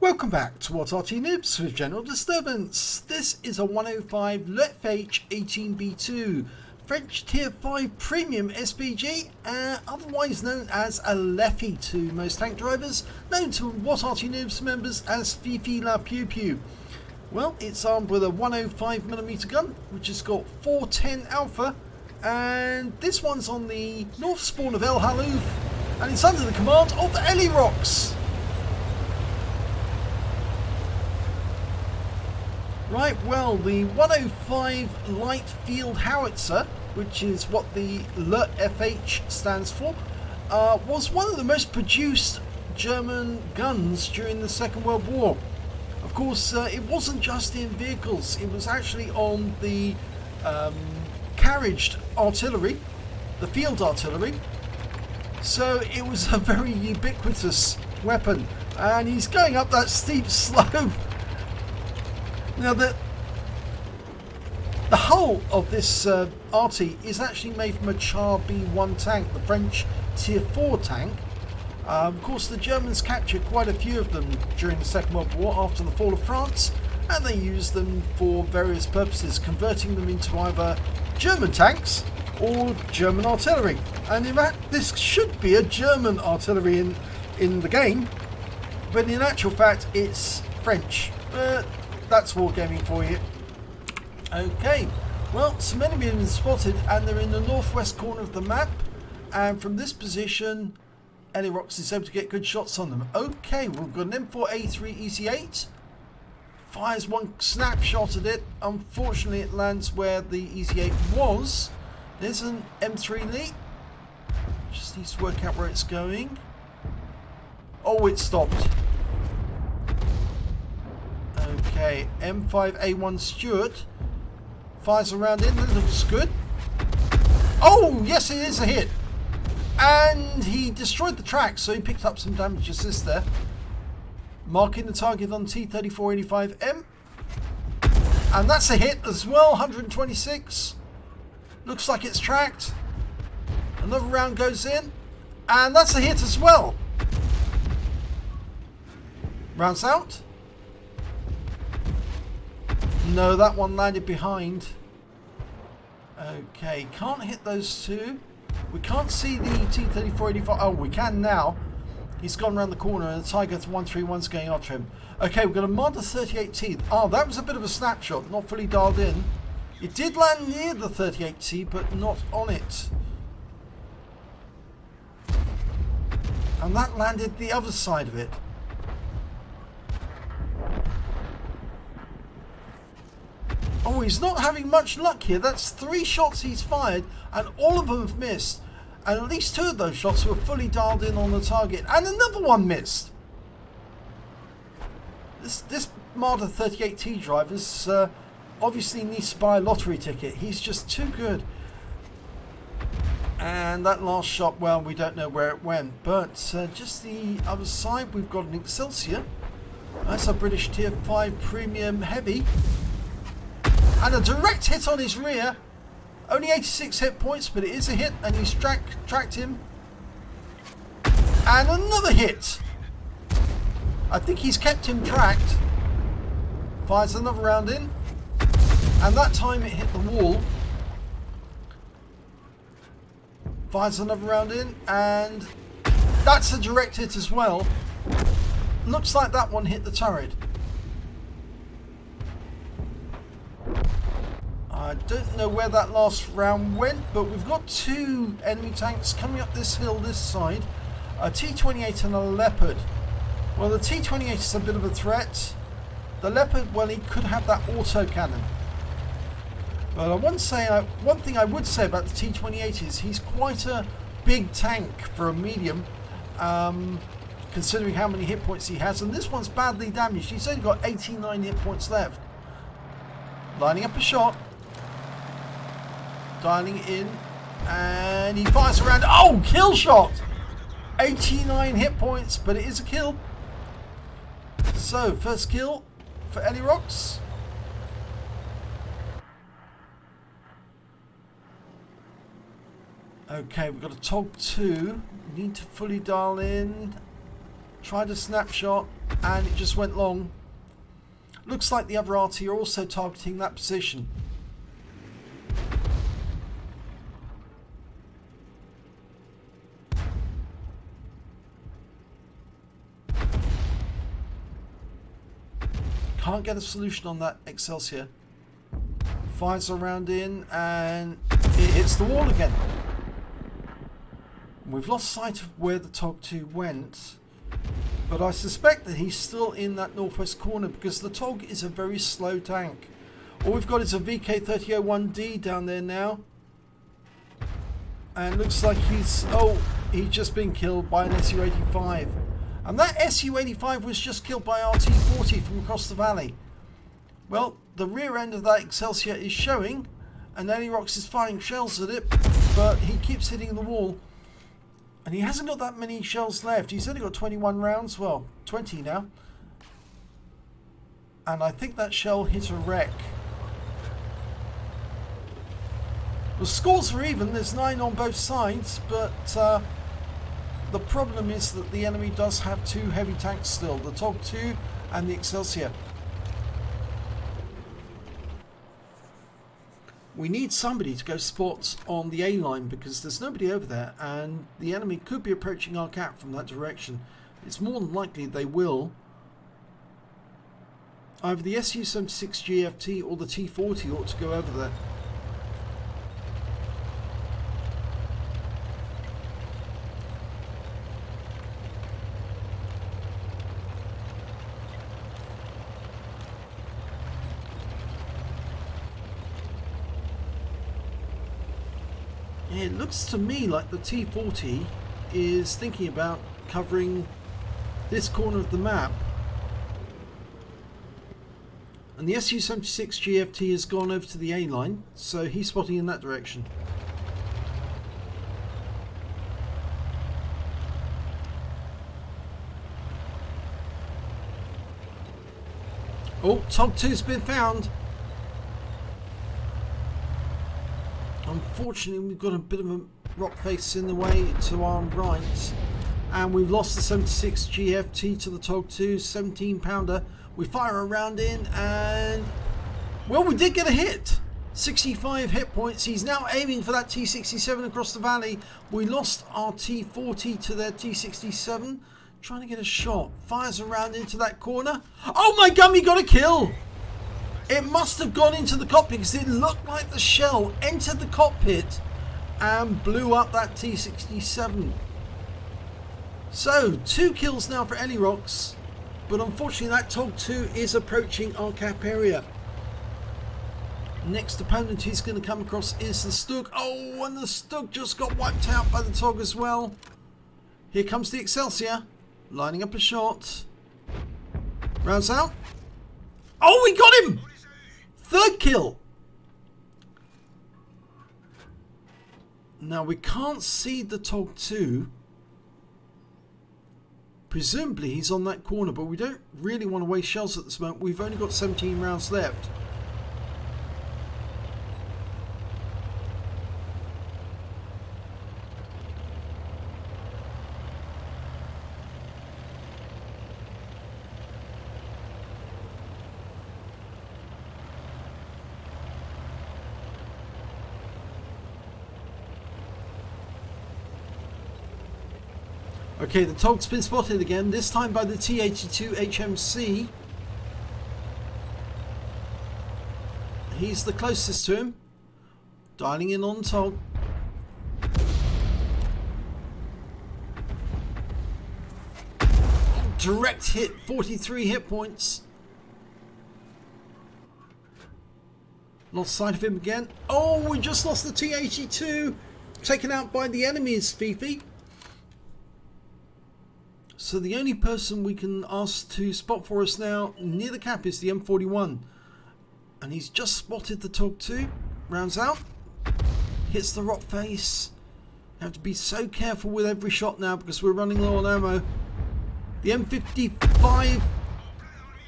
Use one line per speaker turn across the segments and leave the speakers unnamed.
Welcome back to what Arty Noobs with General Disturbance. This is a 105 leFH18B2 French Tier 5 Premium SPG, otherwise known as a leFH to most tank drivers, known to what Arty Noobs members as Fifi La Pew Pew. Well, it's armed with a 105mm gun, which has got 410 Alpha, and this one's on the north spawn of Halluf, and it's under the command of Elirox. Right, well, the 105 Light Field Howitzer, which is what the leFH stands for, was one of the most produced German guns during the Second World War. Of course, it wasn't just in vehicles, it was actually on the carriaged artillery, the field artillery. So it was a very ubiquitous weapon, and he's going up that steep slope. Now the hull of this Arty is actually made from a Char B1 tank, the French Tier 4 tank. Of course, the Germans captured quite a few of them during the Second World War after the fall of France, and they used them for various purposes, converting them into either German tanks or German artillery. And in fact, this should be a German artillery in the game, but in actual fact, it's French. That's wargaming for you. Okay, well, some enemies have been spotted, and they're in the northwest corner of the map, and from this position Elirox is able to get good shots on them. Okay, we've got an M4A3 EC8, fires one snapshot at it. Unfortunately, it lands where the EC8 was. There's an M3 Lee, just needs to work out where it's going. Oh, it stopped. Okay, M5A1 Stuart fires around in, that looks good. Oh, yes, it is a hit. And he destroyed the track, so he picked up some damage assist there. Marking the target on T-3485M. And that's a hit as well, 126. Looks like it's tracked. Another round goes in, and that's a hit as well. Rounds out. No, that one landed behind. Okay, can't hit those two. We can't see the T-3485. Oh, we can now. He's gone around the corner and the Tiger 131's going after him. Okay, we've got a Marder 38T. Oh, that was a bit of a snapshot, not fully dialed in. It did land near the 38T, but not on it. And that landed the other side of it. Oh, he's not having much luck here. That's 3 shots he's fired, and all of them have missed. And at least 2 of those shots were fully dialed in on the target, and another one missed. This Marder 38T driver obviously needs to buy a lottery ticket. He's just too good. And that last shot, well, we don't know where it went. But just the other side, we've got an Excelsior. That's a British Tier 5 Premium Heavy. And a direct hit on his rear. Only 86 hit points, but it is a hit, and he's tracked him. And another hit. I think he's kept him tracked. Fires another round in. And that time it hit the wall. Fires another round in, and that's a direct hit as well. Looks like that one hit the turret. I don't know where that last round went, but we've got 2 enemy tanks coming up this hill this side. A T-28 and a Leopard. Well, the T-28 is a bit of a threat. The Leopard, well, he could have that auto cannon. But one thing I would say about the T-28 is he's quite a big tank for a medium, considering how many hit points he has. And this one's badly damaged. He's only got 89 hit points left. Lining up a shot. Dialing in, and he fires around. Oh, kill shot! 89 hit points, but it is a kill. So, first kill for Elirox. Okay, we've got a TOG 2. Need to fully dial in. Tried a snapshot and it just went long. Looks like the other Arty are also targeting that position. Can't get a solution on that Excelsior. Fires a round in and it hits the wall again. We've lost sight of where the TOG-2 went, but I suspect that he's still in that northwest corner because the TOG is a very slow tank. All we've got is a VK3001D down there now, and looks like he's just been killed by an SU-85, and that SU-85 was just killed by RT-40 from across the valley. Well, the rear end of that Excelsior is showing, and Elirox is firing shells at it, but he keeps hitting the wall. And he hasn't got that many shells left. He's only got 21 rounds. Well, 20 now. And I think that shell hit a wreck. The scores are even. There's 9 on both sides. But the problem is that the enemy does have 2 heavy tanks still. The TOG-2 and the Excelsior. We need somebody to go spot on the A line because there's nobody over there and the enemy could be approaching our cap from that direction. It's more than likely they will. Either the SU-76 GFT or the T-40 ought to go over there. It looks to me like the T-40 is thinking about covering this corner of the map, and the SU-76 GFT has gone over to the A line, so he's spotting in that direction. Oh, TOG-2's been found. Unfortunately, we've got a bit of a rock face in the way to our right, and we've lost the 76 GFT to the TOG-2, 17 pounder. We fire a round in, and well, we did get a hit. 65 hit points. He's now aiming for that T-67 across the valley. We lost our T-40 to their T-67. Trying to get a shot. Fires a round into that corner. Oh my god, he got a kill! It must have gone into the cockpit because it looked like the shell entered the cockpit and blew up that T-67. So, 2 kills now for Elirox, but unfortunately that TOG-2 is approaching our cap area. Next opponent he's going to come across is the Stug. Oh, and the Stug just got wiped out by the TOG as well. Here comes the Excelsior, lining up a shot. Rounds out. Oh, we got him! 3rd kill. Now we can't see the TOG-2. Presumably he's on that corner, but we don't really want to waste shells at this moment. We've only got 17 rounds left. Okay, the TOG's been spotted again, this time by the T-82 HMC. He's the closest to him. Dialing in on TOG. Direct hit, 43 hit points. Lost sight of him again. Oh, we just lost the T-82. Taken out by the enemy's Fifi. So the only person we can ask to spot for us now near the cap is the M41. And he's just spotted the TOG-2. Rounds out. Hits the rock face. You have to be so careful with every shot now because we're running low on ammo. The the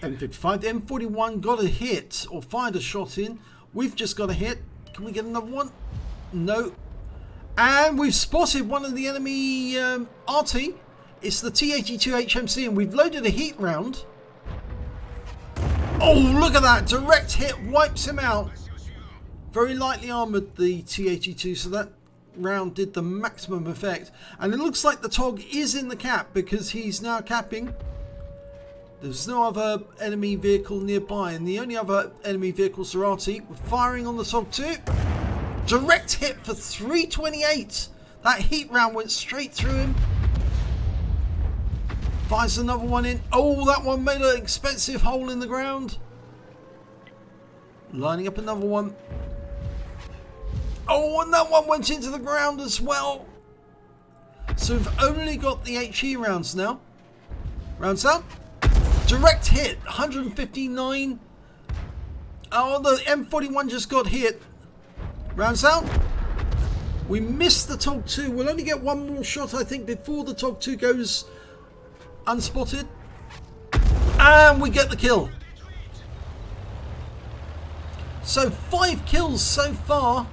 M41 got a hit or fired a shot in. We've just got a hit. Can we get another one? No. And we've spotted one of the enemy Arty. It's the T-82 HMC, and we've loaded a heat round. Oh, look at that. Direct hit wipes him out. Very lightly armoured, the T-82, so that round did the maximum effect. And it looks like the TOG is in the cap because he's now capping. There's no other enemy vehicle nearby, and the only other enemy vehicles are Arty. We're firing on the TOG too. Direct hit for 328. That heat round went straight through him. Fires another one in. Oh, that one made an expensive hole in the ground. Lining up another one. Oh, and that one went into the ground as well. So we've only got the HE rounds now. Rounds up. Direct hit, 159. Oh, the M41 just got hit. Rounds out. We missed the TOG 2. We'll only get one more shot, I think, before the TOG 2 goes unspotted. And we get the kill. So 5 kills so far.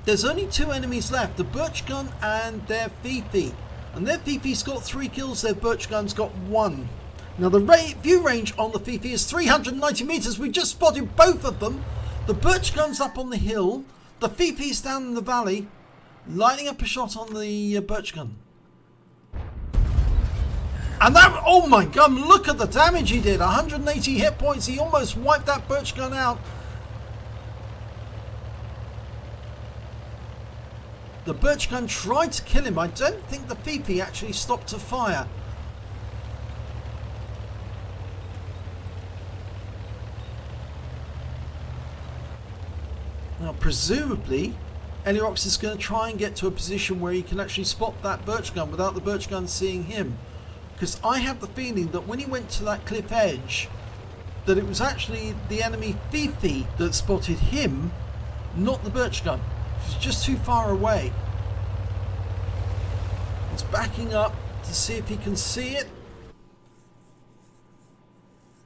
There's only 2 enemies left, the Birch Gun and their Fifi. And their Fifi's got 3 kills, their Birch Gun's got 1. Now the view range on the Fifi is 390 meters. We just spotted both of them. The Birch Gun's up on the hill. The Fifi's down in the valley, lighting up a shot on the Birch Gun. And that, oh my god, look at the damage he did. 180 hit points. He almost wiped that Birch Gun out. The Birch Gun tried to kill him. I don't think the Fifi actually stopped to fire. Now, presumably, Elirox is going to try and get to a position where he can actually spot that Birch Gun without the Birch Gun seeing him. Because I have the feeling that when he went to that cliff edge, that it was actually the enemy Fifi that spotted him, not the Birch Gun. It was just too far away. It's backing up to see if he can see it.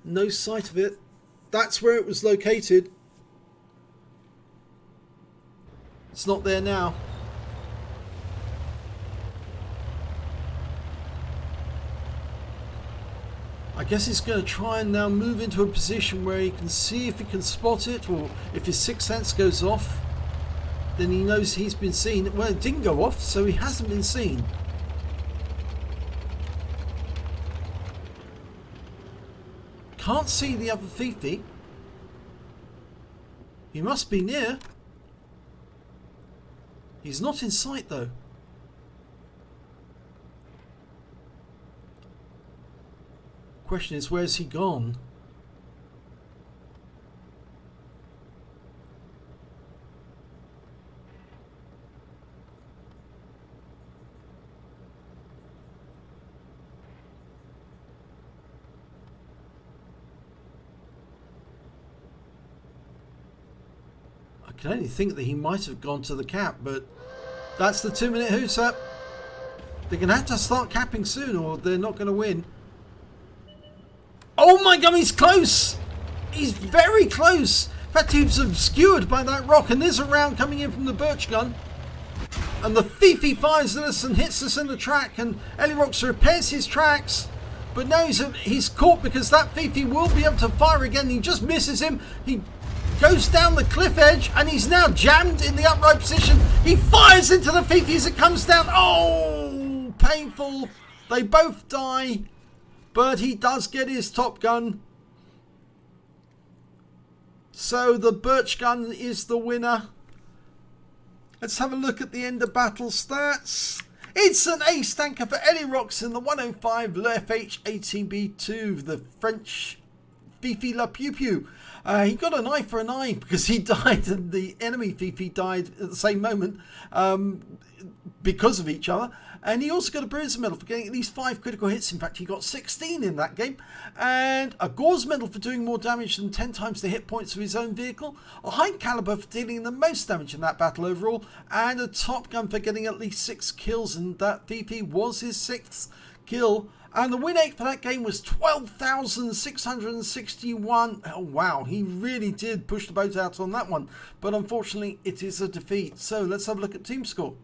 No sight of it. That's where it was located. It's not there now. I guess he's going to try and now move into a position where he can see if he can spot it, or if his sixth sense goes off, then he knows he's been seen. Well, it didn't go off, so he hasn't been seen. Can't see the other Fifi. He must be near. He's not in sight though. Question is, where's he gone? I can only think that he might have gone to the cap, but that's the 2-minute who's up. They're going to have to start capping soon or they're not going to win. Oh my god, he's close! He's very close! In fact, he was obscured by that rock, and there's a round coming in from the Birch Gun. And the Fifi fires at us and hits us in the track, and Elirox repairs his tracks. But now he's caught because that Fifi will be able to fire again. He just misses him. He goes down the cliff edge, and he's now jammed in the upright position. He fires into the Fifi as it comes down. Oh, painful. They both die. But he does get his Top Gun. So the Birch Gun is the winner. Let's have a look at the end of battle stats. It's an ace tanker for Elirox in the 105 leFH18B2, the French Fifi La Pew Pew. He got an eye for an eye because he died and the enemy Fifi died at the same moment because of each other. And he also got a Bruiser medal for getting at least 5 critical hits. In fact, he got 16 in that game. And a Gore's medal for doing more damage than 10 times the hit points of his own vehicle. A high caliber for dealing the most damage in that battle overall. And a Top Gun for getting at least 6 kills. And that Fifi was his 6th kill. And the win rate for that game was 12,661. Oh, wow. He really did push the boat out on that one. But unfortunately, it is a defeat. So let's have a look at team score.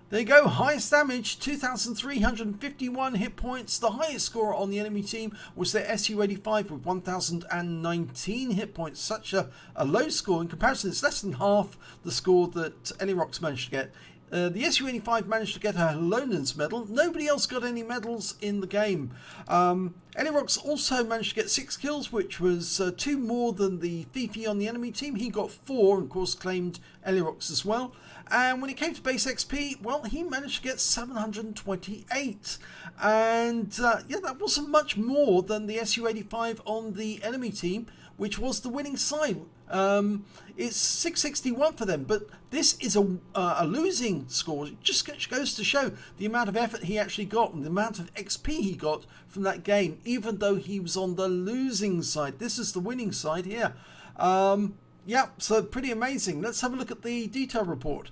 There you go, highest damage, 2,351 hit points. The highest score on the enemy team was their SU-85 with 1,019 hit points. Such a low score. In comparison, it's less than half the score that Elirox managed to get. The SU-85 managed to get a Aslains medal. Nobody else got any medals in the game. Elirox also managed to get 6 kills, which was 2 more than the Fifi on the enemy team. He got 4, and of course claimed Elirox as well. And when it came to base XP, well, he managed to get 728. And yeah, that wasn't much more than the SU-85 on the enemy team, which was the winning side. It's 661 for them, but this is a losing score. It just goes to show the amount of effort he actually got and the amount of XP he got from that game, even though he was on the losing side. This is the winning side here. Yeah, so pretty amazing. Let's have a look at the detail report.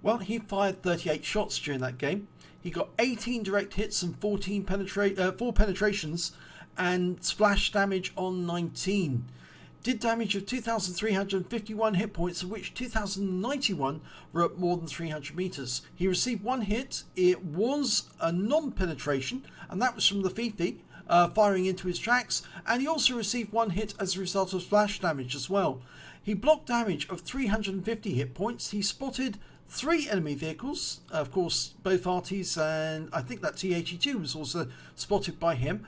Well, he fired 38 shots during that game. He got 18 direct hits and 4 penetrations and splash damage on 19. Did damage of 2,351 hit points, of which 2,091 were at more than 300 meters. He received 1 hit. It was a non-penetration, and that was from the Fifi firing into his tracks, and he also received 1 hit as a result of splash damage as well. He blocked damage of 350 hit points. He spotted 3 enemy vehicles, of course both Artys, and I think that T-82 was also spotted by him.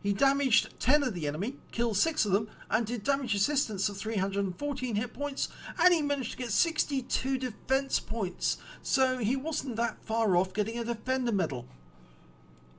He damaged 10 of the enemy, killed 6 of them, and did damage assistance of 314 hit points, and he managed to get 62 defense points, so he wasn't that far off getting a defender medal.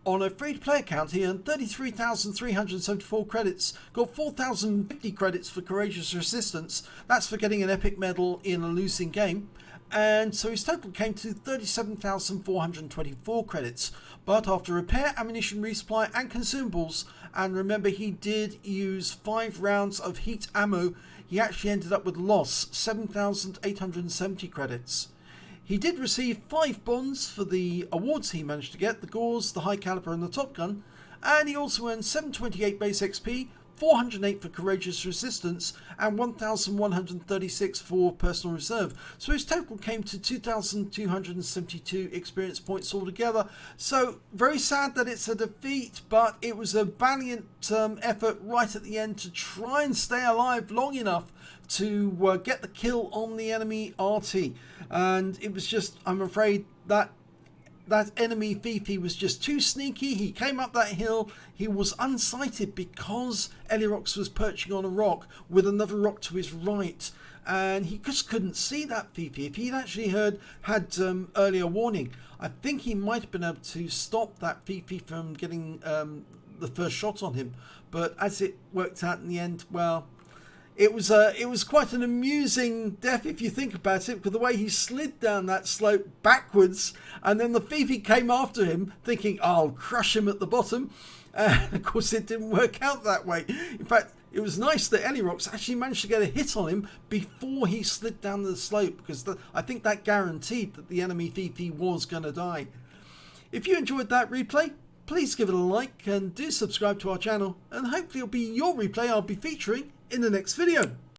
On a free-to-play account, he earned 33,374 credits, got 4,050 credits for courageous resistance. That's for getting an epic medal in a losing game. And so his total came to 37,424 credits. But after repair, ammunition resupply and consumables, and remember he did use 5 rounds of heat ammo, he actually ended up with loss, 7,870 credits. He did receive 5 bonds for the awards he managed to get, the Gores, the High Calibre and the Top Gun, and he also earned 728 base XP, 408 for courageous resistance, and 1,136 for personal reserve. So his total came to 2,272 experience points altogether. So very sad that it's a defeat, but it was a valiant effort right at the end to try and stay alive long enough to get the kill on the enemy Arty. And it was just, I'm afraid that enemy Fifi was just too sneaky. He came up that hill, he was unsighted because Elirox was perching on a rock with another rock to his right, and he just couldn't see that Fifi. If he'd actually had earlier warning, I think he might have been able to stop that Fifi from getting the first shot on him. But as it worked out in the end, well, it was quite an amusing death if you think about it, because the way he slid down that slope backwards, and then the Fifi came after him thinking, oh, I'll crush him at the bottom, and of course it didn't work out that way. In fact, it was nice that Elirox actually managed to get a hit on him before he slid down the slope, because I think that guaranteed that the enemy Fifi was going to die. If you enjoyed that replay, please give it a like and do subscribe to our channel, and hopefully it'll be your replay I'll be featuring in the next video.